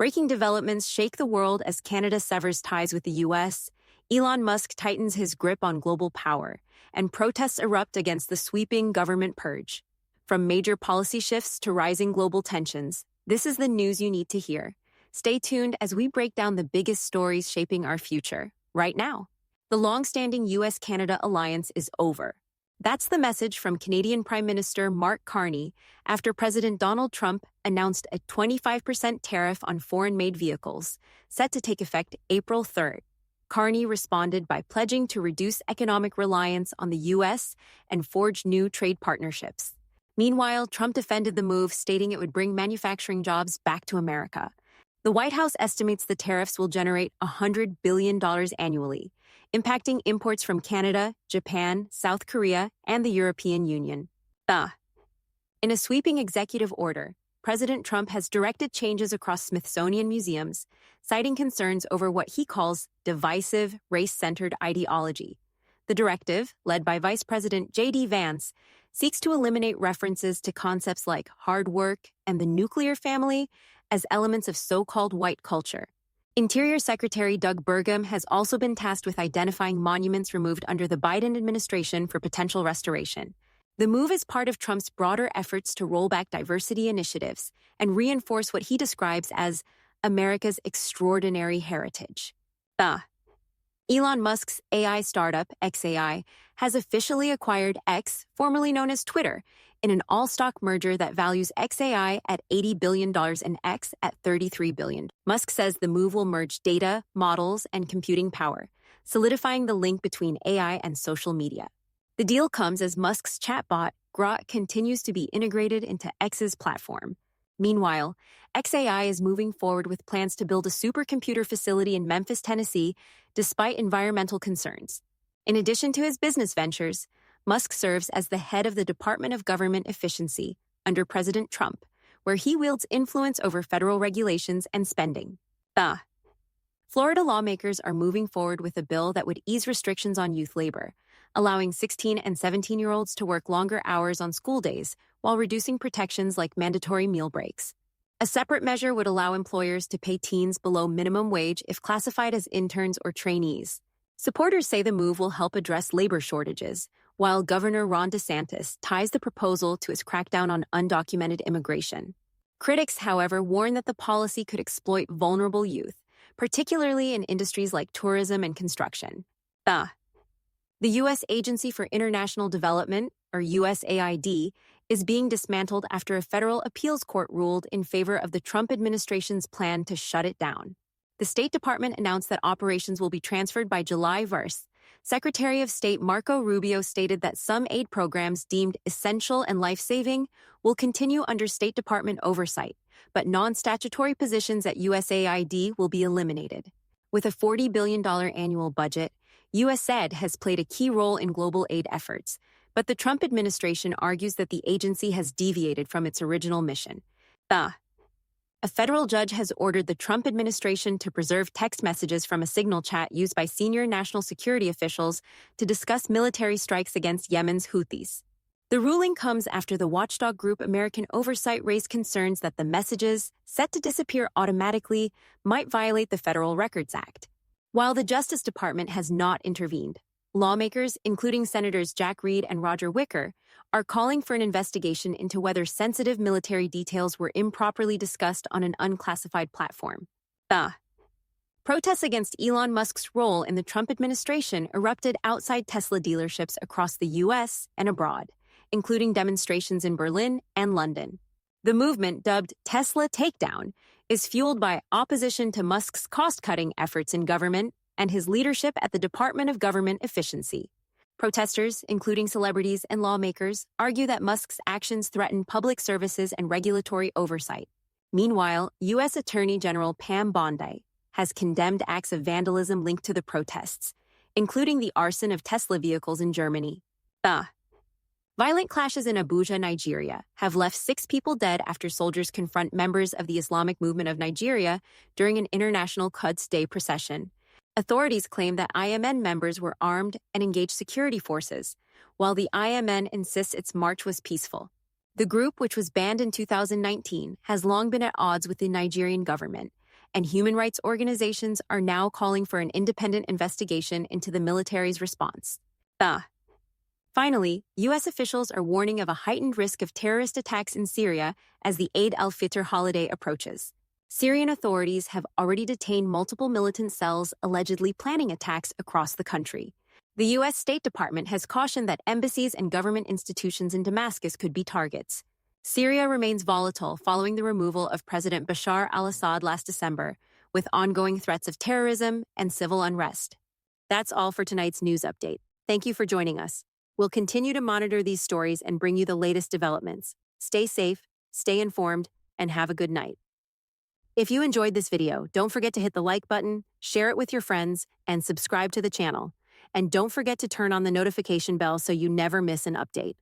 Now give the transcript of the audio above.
Breaking developments shake the world as Canada severs ties with the U.S., Elon Musk tightens his grip on global power, and protests erupt against the sweeping government purge. From major policy shifts to rising global tensions, this is the news you need to hear. Stay tuned as we break down the biggest stories shaping our future, right now. The long-standing U.S. Canada Alliance is over. That's the message from Canadian Prime Minister Mark Carney after President Donald Trump announced a 25% tariff on foreign-made vehicles, set to take effect April 3rd. Carney responded by pledging to reduce economic reliance on the U.S. and forge new trade partnerships. Meanwhile, Trump defended the move, stating it would bring manufacturing jobs back to America. The White House estimates the tariffs will generate $100 billion annually, impacting imports from Canada, Japan, South Korea, and the European Union. In a sweeping executive order, President Trump has directed changes across Smithsonian museums, citing concerns over what he calls divisive, race-centered ideology. The directive, led by Vice President J.D. Vance, seeks to eliminate references to concepts like hard work and the nuclear family as elements of so-called white culture. Interior Secretary Doug Burgum has also been tasked with identifying monuments removed under the Biden administration for potential restoration. The move is part of Trump's broader efforts to roll back diversity initiatives and reinforce what he describes as America's extraordinary heritage. Elon Musk's AI startup, XAI, has officially acquired X, formerly known as Twitter, in an all-stock merger that values XAI at $80 billion and X at $33 billion. Musk says the move will merge data, models, and computing power, solidifying the link between AI and social media. The deal comes as Musk's chatbot, Grok, continues to be integrated into X's platform. Meanwhile, XAI is moving forward with plans to build a supercomputer facility in Memphis, Tennessee, despite environmental concerns. In addition to his business ventures, Musk serves as the head of the Department of Government Efficiency under President Trump, where he wields influence over federal regulations and spending. Florida lawmakers are moving forward with a bill that would ease restrictions on youth labor, allowing 16 and 17-year-olds to work longer hours on school days while reducing protections like mandatory meal breaks. A separate measure would allow employers to pay teens below minimum wage if classified as interns or trainees. Supporters say the move will help address labor shortages, while Governor Ron DeSantis ties the proposal to his crackdown on undocumented immigration. Critics, however, warn that the policy could exploit vulnerable youth, particularly in industries like tourism and construction. The U.S. Agency for International Development, or USAID, is being dismantled after a federal appeals court ruled in favor of the Trump administration's plan to shut it down. The State Department announced that operations will be transferred by July 1st. Secretary of State Marco Rubio stated that some aid programs deemed essential and life-saving will continue under State Department oversight, but non-statutory positions at USAID will be eliminated. With a $40 billion annual budget, USAID has played a key role in global aid efforts, but the Trump administration argues that the agency has deviated from its original mission. A federal judge has ordered the Trump administration to preserve text messages from a signal chat used by senior national security officials to discuss military strikes against Yemen's Houthis. The ruling comes after the watchdog group American Oversight raised concerns that the messages, set to disappear automatically, might violate the Federal Records Act. While the Justice Department has not intervened, lawmakers, including Senators Jack Reed and Roger Wicker, are calling for an investigation into whether sensitive military details were improperly discussed on an unclassified platform. Protests against Elon Musk's role in the Trump administration erupted outside Tesla dealerships across the U.S. and abroad, including demonstrations in Berlin and London. The movement, dubbed Tesla Takedown, is fueled by opposition to Musk's cost-cutting efforts in government and his leadership at the Department of Government Efficiency. Protesters, including celebrities and lawmakers, argue that Musk's actions threaten public services and regulatory oversight. Meanwhile, U.S. Attorney General Pam Bondi has condemned acts of vandalism linked to the protests, including the arson of Tesla vehicles in Germany. Violent clashes in Abuja, Nigeria, have left 6 people dead after soldiers confront members of the Islamic movement of Nigeria during an International Quds Day procession. Authorities claim that IMN members were armed and engaged security forces, while the IMN insists its march was peaceful. The group, which was banned in 2019, has long been at odds with the Nigerian government, and human rights organizations are now calling for an independent investigation into the military's response. Finally, U.S. officials are warning of a heightened risk of terrorist attacks in Syria as the Eid al-Fitr holiday approaches. Syrian authorities have already detained multiple militant cells allegedly planning attacks across the country. The U.S. State Department has cautioned that embassies and government institutions in Damascus could be targets. Syria remains volatile following the removal of President Bashar al-Assad last December, with ongoing threats of terrorism and civil unrest. That's all for tonight's news update. Thank you for joining us. We'll continue to monitor these stories and bring you the latest developments. Stay safe, stay informed, and have a good night. If you enjoyed this video, don't forget to hit the like button, share it with your friends, and subscribe to the channel. And don't forget to turn on the notification bell so you never miss an update.